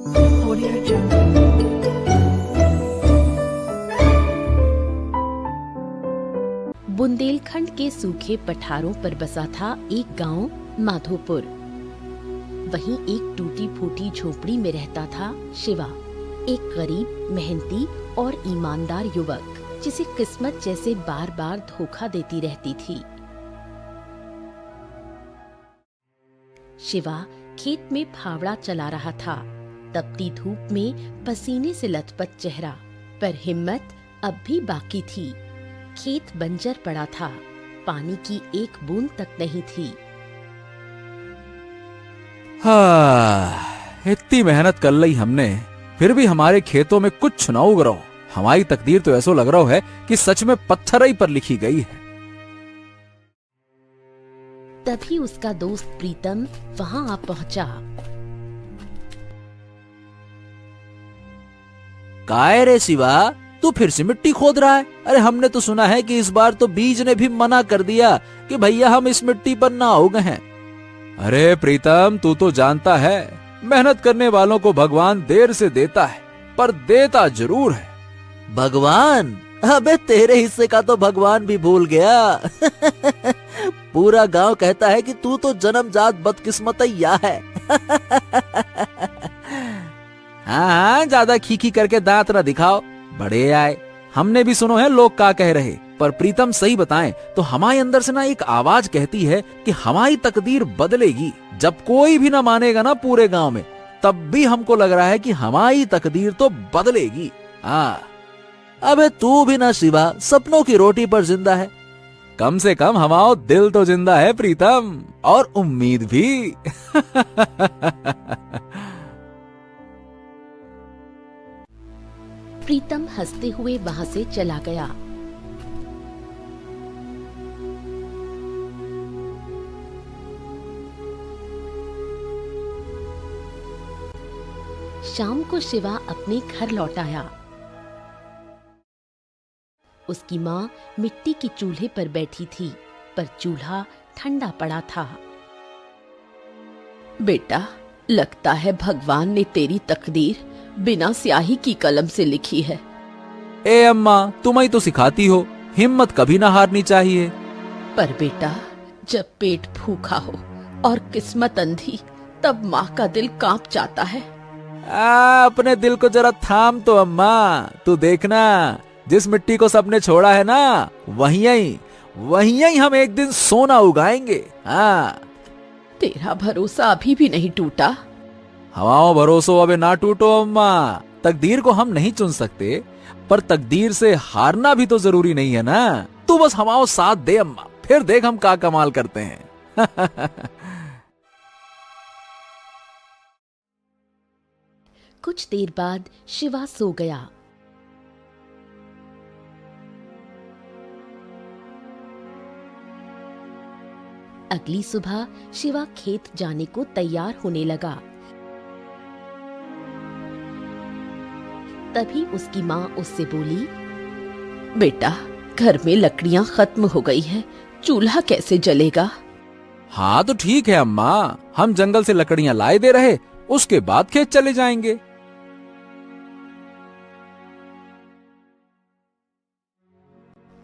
Audio Jungle. Bundelkhand के सूखे पठारों पर बसा था एक गांव माधोपुर। वहीं एक टूटी फूटी झोपड़ी में रहता था शिवा, एक गरीब, मेहनती और ईमानदार युवक जिसे किस्मत जैसे बार बार धोखा देती रहती थी। शिवा खेत में फावड़ा चला रहा था। तपती धूप में पसीने से लथपथ चेहरा, पर हिम्मत अब भी बाकी थी। खेत बंजर पड़ा था, पानी की एक बूंद तक नहीं थी। इतनी मेहनत कर ली हमने, फिर भी हमारे खेतों में कुछ न उग रहो। हमारी तकदीर तो ऐसा लग रहा है कि सच में पत्थर ही पर लिखी गई है। तभी उसका दोस्त प्रीतम वहां आ पहुंचा। काय रे शिवा, तू फिर से मिट्टी खोद रहा है? अरे हमने तो सुना है कि इस बार तो बीज ने भी मना कर दिया कि भैया हम इस मिट्टी पर ना उगे हैं। अरे प्रीतम, तू तो जानता है मेहनत करने वालों को भगवान देर से देता है, पर देता जरूर है। भगवान? अबे तेरे हिस्से का तो भगवान भी भूल गया। पूरा गांव कहता है कि तू तो जन्मजात बदकिस्मतैया है। हाँ, ज्यादा खीखी करके दांत न दिखाओ, बड़े आए। हमने भी सुनो है लोग क्या कह रहे, पर प्रीतम सही बताएं तो हमारे अंदर से ना एक आवाज कहती है कि हमारी तकदीर बदलेगी। जब कोई भी ना मानेगा ना पूरे गांव में, तब भी हमको लग रहा है कि हमारी तकदीर तो बदलेगी। हाँ, अबे तू भी ना शिवा सपनों की रोटी पर जिंदा है। कम से कम हमारा दिल तो जिंदा है प्रीतम, और उम्मीद भी। प्रीतम हंसते हुए वहां से चला गया। शाम को शिवा अपने घर लौट आया। उसकी माँ मिट्टी के चूल्हे पर बैठी थी, पर चूल्हा ठंडा पड़ा था। बेटा, लगता है भगवान ने तेरी तकदीर बिना स्याही की कलम से लिखी है। ए अम्मा, तुम ही तो सिखाती हो, हिम्मत कभी ना हारनी चाहिए। पर बेटा, जब पेट भूखा हो और किस्मत अंधी, तब माँ का दिल कांप जाता है। अपने दिल को जरा थाम तो अम्मा। तू देखना, जिस मिट्टी को सबने छोड़ा है ना, वहीं हम एक दिन सोना उगाएंगे। हाँ, तेरा भरोसा अभी भी नहीं टूटा? हमारा भरोसा अबे ना टूटो अम्मा। तकदीर को हम नहीं चुन सकते, पर तकदीर से हारना भी तो जरूरी नहीं है ना। तू बस हमारा साथ दे अम्मा, फिर देख हम क्या कमाल करते हैं। कुछ देर बाद शिवा सो गया। अगली सुबह शिवा खेत जाने को तैयार होने लगा। तभी उसकी माँ उससे बोली, बेटा, घर में लकड़ियाँ खत्म हो गई है, चूल्हा कैसे जलेगा? हाँ तो ठीक है अम्मा, हम जंगल से लकड़ियाँ लाए दे रहे, उसके बाद खेत चले जाएंगे।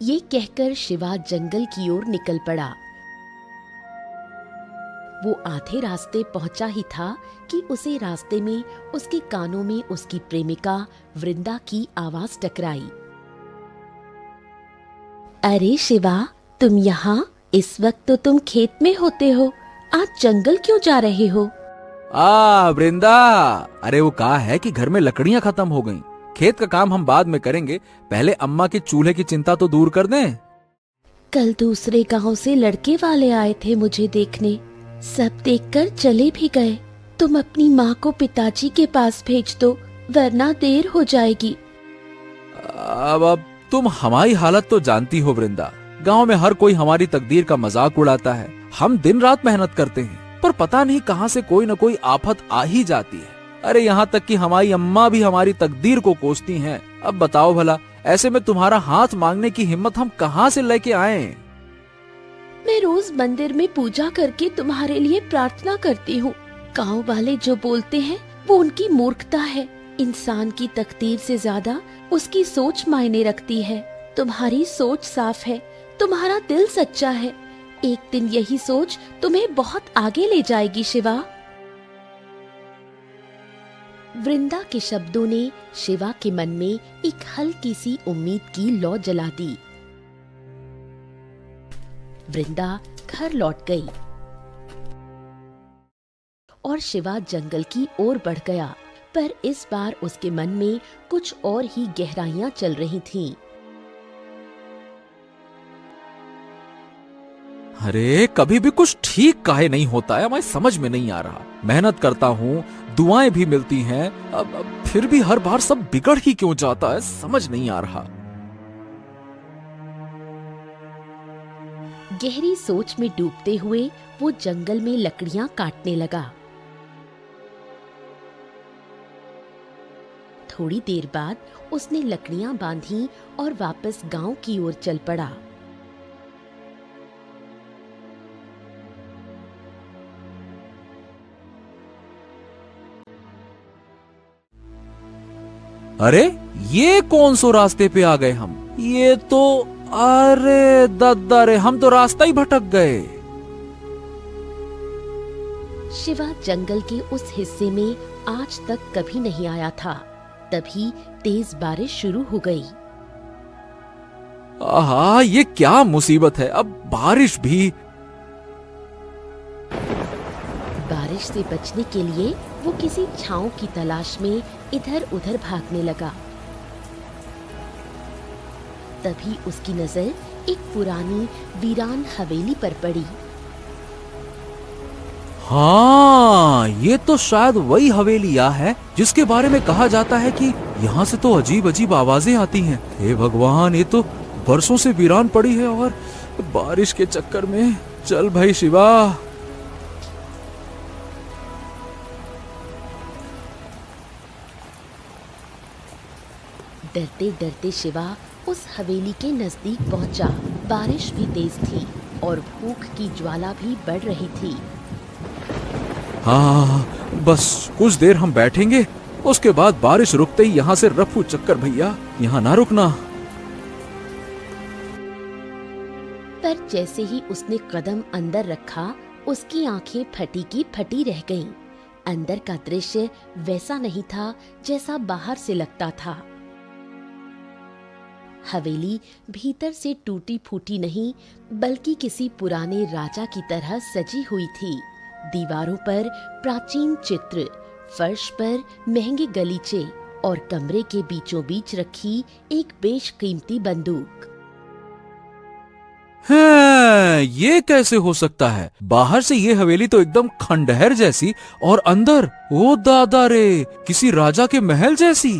ये कहकर शिवा जंगल की ओर निकल पड़ा। वो आधे रास्ते पहुंचा ही था कि उसे रास्ते में उसके कानों में उसकी प्रेमिका वृंदा की आवाज टकराई। अरे शिवा, तुम यहाँ? इस वक्त तो तुम खेत में होते हो, आज जंगल क्यों जा रहे हो? वृंदा, अरे वो कहा है कि घर में लकड़ियाँ खत्म हो गईं। खेत का काम हम बाद में करेंगे, पहले अम्मा के चूल्हे की चिंता तो दूर कर दें। कल दूसरे गांव से लड़के वाले आए थे मुझे देखने, सब देखकर चले भी गए। तुम अपनी माँ को पिताजी के पास भेज दो, वरना देर हो जाएगी। अब तुम हमारी हालत तो जानती हो वृंदा, गांव में हर कोई हमारी तकदीर का मजाक उड़ाता है। हम दिन रात मेहनत करते हैं, पर पता नहीं कहां से कोई न कोई आफत आ ही जाती है। अरे यहाँ तक कि हमारी अम्मा भी हमारी तकदीर को कोसती हैं। अब बताओ भला, ऐसे में तुम्हारा हाथ मांगने की हिम्मत हम कहां से लेके आए? मैं रोज मंदिर में पूजा करके तुम्हारे लिए प्रार्थना करती हूँ। गाँव वाले जो बोलते हैं वो उनकी मूर्खता है। इंसान की तकदीर से ज्यादा उसकी सोच मायने रखती है। तुम्हारी सोच साफ है, तुम्हारा दिल सच्चा है। एक दिन यही सोच तुम्हें बहुत आगे ले जाएगी शिवा। वृंदा के शब्दों ने शिवा के मन में एक हल्की सी उम्मीद की लौ जला दी। वृंदा घर लौट गई और शिवा जंगल की ओर बढ़ गया, पर इस बार उसके मन में कुछ और ही गहराइयां चल रही थीं। अरे कभी भी कुछ ठीक काहे नहीं होता है, मैं समझ में नहीं आ रहा। मेहनत करता हूँ, दुआएं भी मिलती हैं, अब फिर भी हर बार सब बिगड़ ही क्यों जाता है, समझ नहीं आ रहा। गहरी सोच में डूबते हुए वो जंगल में लकड़ियां काटने लगा। थोड़ी देर बाद उसने लकड़ियां बांधी और वापस गांव की ओर चल पड़ा। अरे ये कौन सो रास्ते पे आ गए हम? ये तो, अरे दद्दा रे, हम तो रास्ता ही भटक गए। शिवा जंगल के उस हिस्से में आज तक कभी नहीं आया था। तभी तेज बारिश शुरू हो गई। आहा, ये क्या मुसीबत है, अब बारिश भी। बारिश से बचने के लिए वो किसी छांव की तलाश में इधर उधर भागने लगा। तभी उसकी नजर एक पुरानी वीरान हवेली पर पड़ी। हाँ, ये तो शायद वही हवेलिया है जिसके बारे में कहा जाता है कि यहाँ से तो अजीब अजीब आवाजें आती हैं। हे भगवान, ये तो बरसों से वीरान पड़ी है और बारिश के चक्कर में। चल भाई शिवा। डरते डरते शिवा उस हवेली के नजदीक पहुंचा। बारिश भी तेज थी और भूख की ज्वाला भी बढ़ रही थी। हाँ, बस कुछ देर हम बैठेंगे, उसके बाद बारिश रुकते ही यहाँ से रफू चक्कर भैया, यहाँ ना रुकना। पर जैसे ही उसने कदम अंदर रखा, उसकी आंखें फटी की फटी रह गईं। अंदर का दृश्य वैसा नहीं था जैसा बाहर से लगता था। हवेली भीतर से टूटी फूटी नहीं, बल्कि किसी पुराने राजा की तरह सजी हुई थी। दीवारों पर प्राचीन चित्र, फर्श पर महंगे गलीचे और कमरे के बीचों बीच रखी एक बेशकीमती बंदूक। है, ये कैसे हो सकता है? बाहर से ये हवेली तो एकदम खंडहर जैसी और अंदर, ओ दादा रे, किसी राजा के महल जैसी।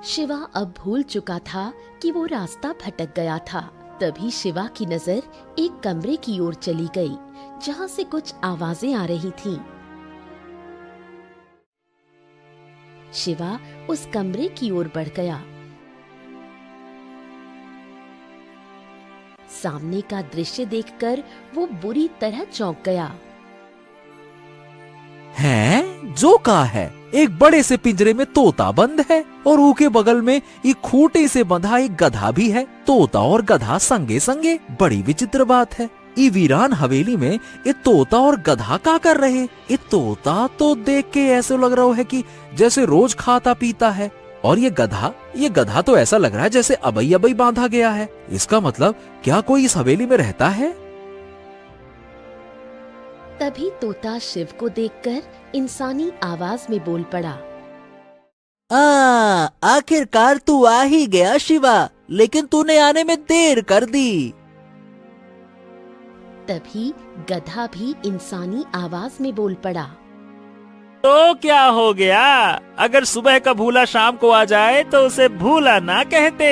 शिवा अब भूल चुका था कि वो रास्ता भटक गया था। तभी शिवा की नजर एक कमरे की ओर चली गई, जहाँ से कुछ आवाजें आ रही थीं। शिवा उस कमरे की ओर बढ़ गया। सामने का दृश्य देखकर वो बुरी तरह चौंक गया। है, जो कहा है, एक बड़े से पिंजरे में तोता बंद है और ऊके बगल में एक खूंटे से बंधा एक गधा भी है। तोता और गधा संगे संगे, बड़ी विचित्र बात है। ये वीरान हवेली में ये तोता और गधा क्या कर रहे? ये तोता तो देख के ऐसे लग रहा है कि जैसे रोज खाता पीता है, और ये गधा तो ऐसा लग रहा है जैसे अबई अबई बांधा गया है। इसका मतलब क्या कोई इस हवेली में रहता है? तभी तोता शिव को देखकर इंसानी आवाज में बोल पड़ा। आखिरकार तू आ ही गया शिवा, लेकिन तूने आने में देर कर दी। तभी गधा भी इंसानी आवाज में बोल पड़ा। तो क्या हो गया? अगर सुबह का भूला शाम को आ जाए तो उसे भूला ना कहते।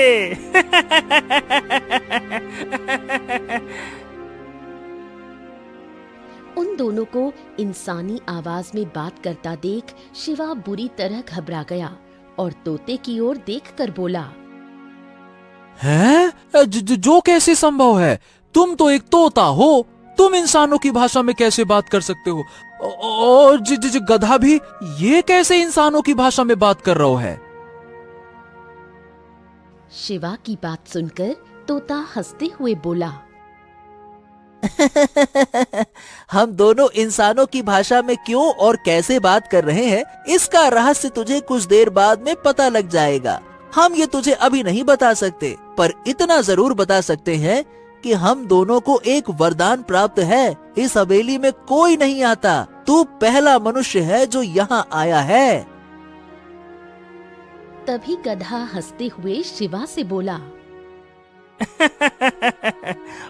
उन दोनों को इंसानी आवाज में बात करता देख शिवा बुरी तरह घबरा गया और तोते की ओर देखकर बोला, है? जो कैसे संभव है? तुम तो एक तोता हो, तुम इंसानों की भाषा में कैसे बात कर सकते हो? ओ गधा भी ये कैसे इंसानों की भाषा में बात कर रहा है? शिवा की बात सुनकर तोता हंसते हुए बोला, हम दोनों इंसानों की भाषा में क्यों और कैसे बात कर रहे हैं, इसका रहस्य तुझे कुछ देर बाद में पता लग जाएगा। हम ये तुझे अभी नहीं बता सकते, पर इतना जरूर बता सकते हैं कि हम दोनों को एक वरदान प्राप्त है। इस हवेली में कोई नहीं आता, तू पहला मनुष्य है जो यहाँ आया है। तभी गधा हंसते हुए शिवा से बोला,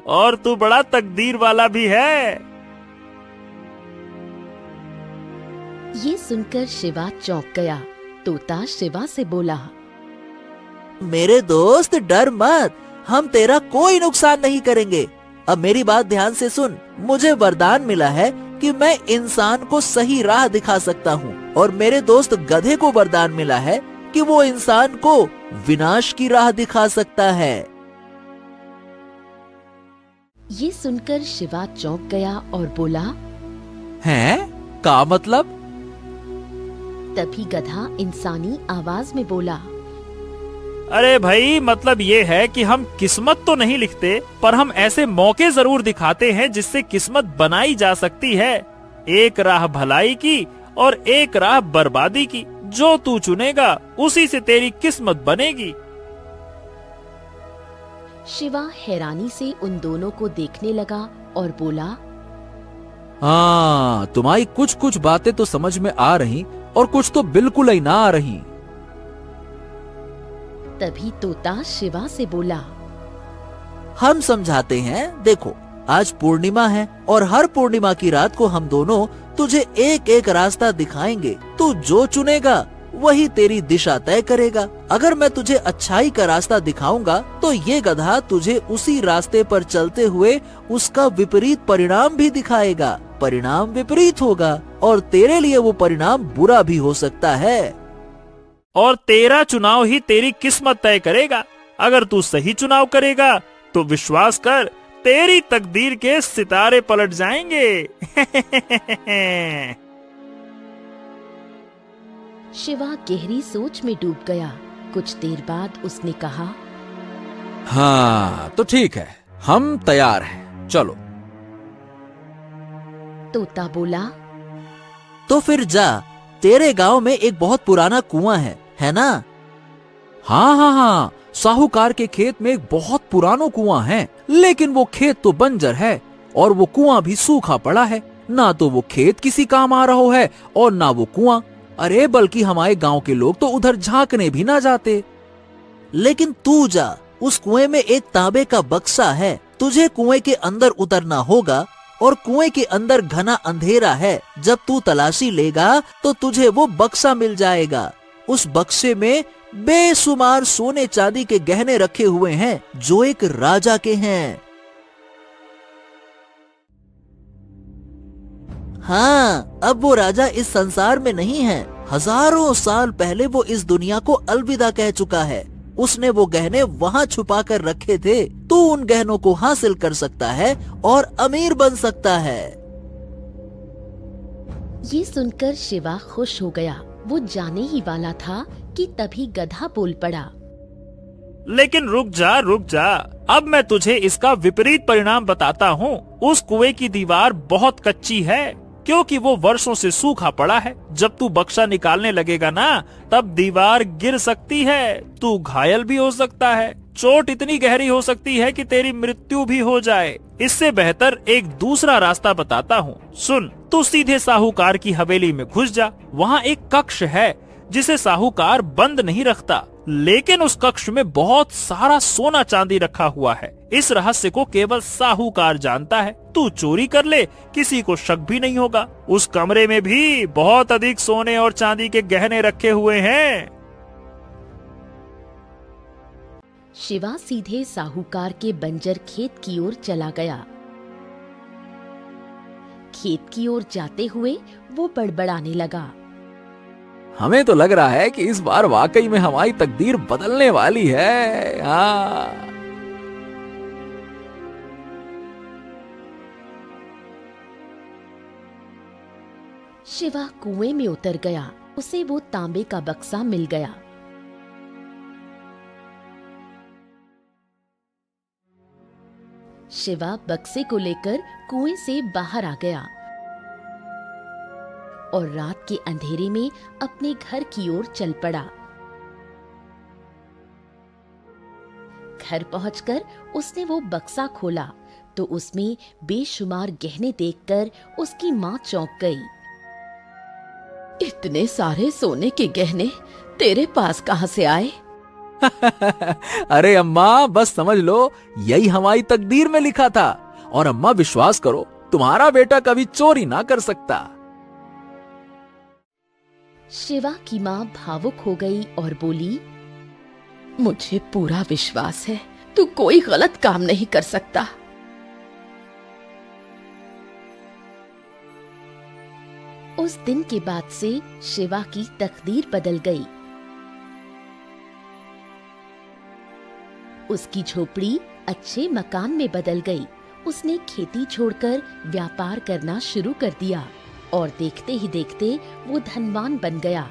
और तू बड़ा तकदीर वाला भी है। ये सुनकर शिवा चौंक गया। तोता शिवा से बोला, मेरे दोस्त डर मत, हम तेरा कोई नुकसान नहीं करेंगे। अब मेरी बात ध्यान से सुन, मुझे वरदान मिला है कि मैं इंसान को सही राह दिखा सकता हूँ, और मेरे दोस्त गधे को वरदान मिला है कि वो इंसान को विनाश की राह दिखा सकता है। ये सुनकर शिवा चौंक गया और बोला, हैं? का मतलब? तभी गधा इंसानी आवाज में बोला, अरे भाई, मतलब ये है कि हम किस्मत तो नहीं लिखते, पर हम ऐसे मौके जरूर दिखाते हैं जिससे किस्मत बनाई जा सकती है। एक राह भलाई की और एक राह बर्बादी की। जो तू चुनेगा उसी से तेरी किस्मत बनेगी। शिवा हैरानी से उन दोनों को देखने लगा और बोला, हाँ, तुम्हारी कुछ कुछ बातें तो समझ में आ रही और कुछ तो बिल्कुल ही ना आ रही। तभी तोता शिवा से बोला, हम समझाते हैं। देखो, आज पूर्णिमा है और हर पूर्णिमा की रात को हम दोनों तुझे एक एक रास्ता दिखाएंगे। तू जो चुनेगा वही तेरी दिशा तय करेगा। अगर मैं तुझे अच्छाई का रास्ता दिखाऊंगा तो ये गधा तुझे उसी रास्ते पर चलते हुए उसका विपरीत परिणाम भी दिखाएगा। परिणाम विपरीत होगा और तेरे लिए वो परिणाम बुरा भी हो सकता है। और तेरा चुनाव ही तेरी किस्मत तय करेगा। अगर तू सही चुनाव करेगा तो विश्वास कर, तेरी तकदीर के सितारे पलट जाएंगे। शिवा गहरी सोच में डूब गया। कुछ देर बाद उसने कहा, हाँ, तो ठीक है, हम तैयार हैं, चलो। तोता बोला, तो फिर जा, तेरे गांव में एक बहुत पुराना कुआं है ना? हाँ हाँ हाँ, साहूकार के खेत में एक बहुत पुराना कुआं है, लेकिन वो खेत तो बंजर है और वो कुआं भी सूखा पड़ा है। ना तो वो खेत किसी काम आ रहा है और ना वो कुआं। अरे बल्कि हमारे गांव के लोग तो उधर झांकने भी ना जाते। लेकिन तू जा, उस कुएं में एक तांबे का बक्सा है। तुझे कुएं के अंदर उतरना होगा और कुएं के अंदर घना अंधेरा है। जब तू तलाशी लेगा तो तुझे वो बक्सा मिल जाएगा। उस बक्से में बेशुमार सोने चांदी के गहने रखे हुए हैं जो एक राजा के हैं। हाँ, अब वो राजा इस संसार में नहीं है। हजारों साल पहले वो इस दुनिया को अलविदा कह चुका है। उसने वो गहने वहाँ छुपा कर रखे थे। तू उन गहनों को हासिल कर सकता है और अमीर बन सकता है। ये सुनकर शिवा खुश हो गया। वो जाने ही वाला था कि तभी गधा बोल पड़ा, लेकिन रुक जा, अब मैं तुझे इसका विपरीत परिणाम बताता हूँ। उस कुएं की दीवार बहुत कच्ची है, क्योंकि वो वर्षों से सूखा पड़ा है। जब तू बक्सा निकालने लगेगा ना, तब दीवार गिर सकती है, तू घायल भी हो सकता है। चोट इतनी गहरी हो सकती है कि तेरी मृत्यु भी हो जाए। इससे बेहतर एक दूसरा रास्ता बताता हूँ, सुन। तू सीधे साहूकार की हवेली में घुस जा। वहाँ एक कक्ष है जिसे साहूकार बंद नहीं रखता, लेकिन उस कक्ष में बहुत सारा सोना चांदी रखा हुआ है। इस रहस्य को केवल साहूकार जानता है। तू चोरी कर ले, किसी को शक भी नहीं होगा। उस कमरे में भी बहुत अधिक सोने और चांदी के गहने रखे हुए हैं। शिवा सीधे साहूकार के बंजर खेत की ओर चला गया। खेत की ओर जाते हुए वो बड़बड़ाने लगा, हमें तो लग रहा है कि इस बार वाकई में हमारी तकदीर बदलने वाली है। हाँ। शिवा कुएं में उतर गया। उसे वो तांबे का बक्सा मिल गया। शिवा बक्से को लेकर कुएं से बाहर आ गया और रात के अंधेरे में अपने घर की ओर चल पड़ा। घर पहुंचकर उसने वो बक्सा खोला तो उसमें बेशुमार गहने देखकर उसकी माँ चौंक गई। इतने सारे सोने के गहने तेरे पास कहाँ से आए? अरे अम्मा, बस समझ लो यही हमारी तकदीर में लिखा था। और अम्मा विश्वास करो, तुम्हारा बेटा कभी चोरी ना कर सकता। शिवा की माँ भावुक हो गई और बोली, मुझे पूरा विश्वास है तू कोई गलत काम नहीं कर सकता। उस दिन के बाद से शिवा की तकदीर बदल गई। उसकी झोपड़ी अच्छे मकान में बदल गई। उसने खेती छोड़कर व्यापार करना शुरू कर दिया और देखते ही देखते वो धनवान बन गया।